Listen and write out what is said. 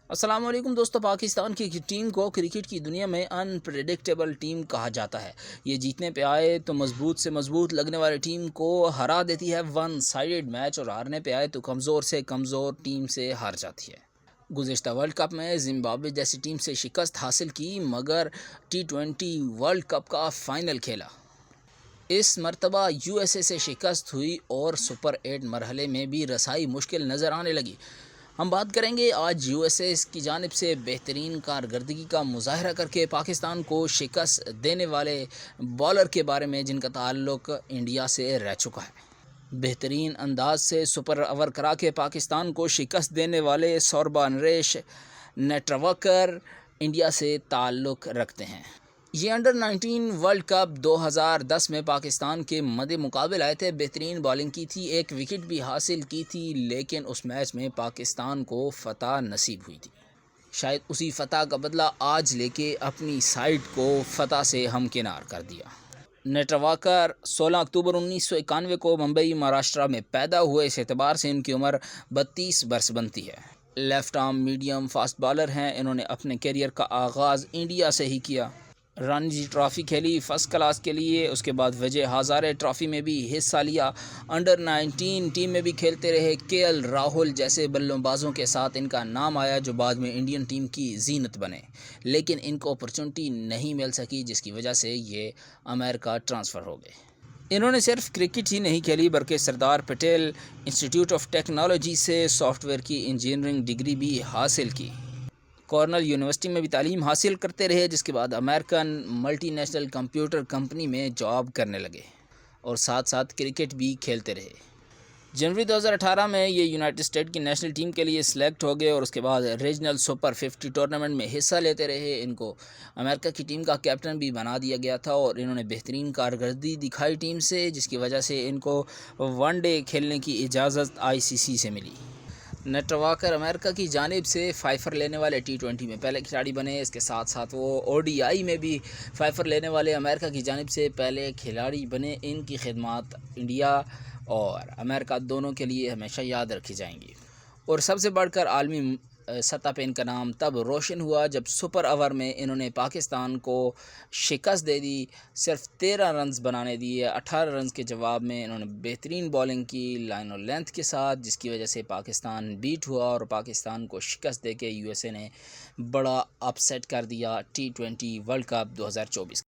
السلام علیکم دوستو، پاکستان کی ٹیم کو کرکٹ کی دنیا میں انپریڈکٹیبل ٹیم کہا جاتا ہے۔ یہ جیتنے پہ آئے تو مضبوط سے مضبوط لگنے والی ٹیم کو ہرا دیتی ہے ون سائیڈڈ میچ، اور ہارنے پہ آئے تو کمزور سے کمزور ٹیم سے ہار جاتی ہے۔ گزشتہ ورلڈ کپ میں زمبابوے جیسی ٹیم سے شکست حاصل کی، مگر T20 ورلڈ کپ کا فائنل کھیلا۔ اس مرتبہ USA سے شکست ہوئی اور سپر 8 مرحلے میں بھی رسائی مشکل نظر آنے لگی۔ ہم بات کریں گے آج USA کی جانب سے بہترین کارکردگی کا مظاہرہ کر کے پاکستان کو شکست دینے والے بالر کے بارے میں، جن کا تعلق انڈیا سے رہ چکا ہے۔ بہترین انداز سے سپر اوور کرا کے پاکستان کو شکست دینے والے سوربھا نریش نیٹروکر انڈیا سے تعلق رکھتے ہیں۔ یہ انڈر-19 ورلڈ کپ 2010 میں پاکستان کے مد مقابل آئے تھے۔ بہترین بالنگ کی تھی، ایک وکٹ بھی حاصل کی تھی، لیکن اس میچ میں پاکستان کو فتح نصیب ہوئی تھی۔ شاید اسی فتح کا بدلہ آج لے کے اپنی سائیڈ کو فتح سے ہمکنار کر دیا۔ نیٹرواکر 16 اکتوبر 1991 کو ممبئی مہاراشٹرا میں پیدا ہوئے۔ اس اعتبار سے ان کی عمر 32 برس بنتی ہے۔ Left arm medium fast bowler ہیں۔ انہوں نے اپنے کیریئر کا آغاز انڈیا سے ہی کیا۔ رانجی ٹرافی کھیلی فرسٹ کلاس کے لیے، اس کے بعد وجے ہزارے ٹرافی میں بھی حصہ لیا۔ انڈر-19 ٹیم میں بھی کھیلتے رہے۔ KL راہل جیسے بلوں بازوں کے ساتھ ان کا نام آیا، جو بعد میں انڈین ٹیم کی زینت بنے، لیکن ان کو اپرچونٹی نہیں مل سکی، جس کی وجہ سے یہ امریکہ ٹرانسفر ہو گئے۔ انہوں نے صرف کرکٹ ہی نہیں کھیلی، بلکہ سردار پٹیل انسٹی ٹیوٹ آف ٹیکنالوجی سے سافٹ ویئر کی انجینئرنگ ڈگری بھی حاصل کی۔ کارنل یونیورسٹی میں بھی تعلیم حاصل کرتے رہے، جس کے بعد American multi national computer company میں جاب کرنے لگے اور ساتھ ساتھ کرکٹ بھی کھیلتے رہے۔ جنوری 2018 میں یہ یونائٹڈ اسٹیٹ کی نیشنل ٹیم کے لیے سلیکٹ ہو گئے اور اس کے بعد ریجنل سپر 50 ٹورنامنٹ میں حصہ لیتے رہے۔ ان کو امریکہ کی ٹیم کا کیپٹن بھی بنا دیا گیا تھا اور انہوں نے بہترین کارکردگی دکھائی ٹیم سے، جس کی وجہ سے ان کو ون ڈے کھیلنے کی اجازت ICC سے ملی۔ نیٹرواکر امریکہ کی جانب سے فائفر لینے والے T20 میں پہلے کھلاڑی بنے۔ اس کے ساتھ ساتھ وہ ODI میں بھی فائفر لینے والے امریکہ کی جانب سے پہلے کھلاڑی بنے۔ ان کی خدمات انڈیا اور امریکہ دونوں کے لیے ہمیشہ یاد رکھی جائیں گی، اور سب سے بڑھ کر عالمی سطح پہ ان کا نام تب روشن ہوا جب سپر اوور میں انہوں نے پاکستان کو شکست دے دی۔ صرف 13 رنز بنانے دیے۔ 18 رنز کے جواب میں انہوں نے بہترین بالنگ کی لائن اور لینتھ کے ساتھ، جس کی وجہ سے پاکستان بیٹ ہوا اور پاکستان کو شکست دے کے USA نے بڑا اپ سیٹ کر دیا T20 ورلڈ کپ 2024۔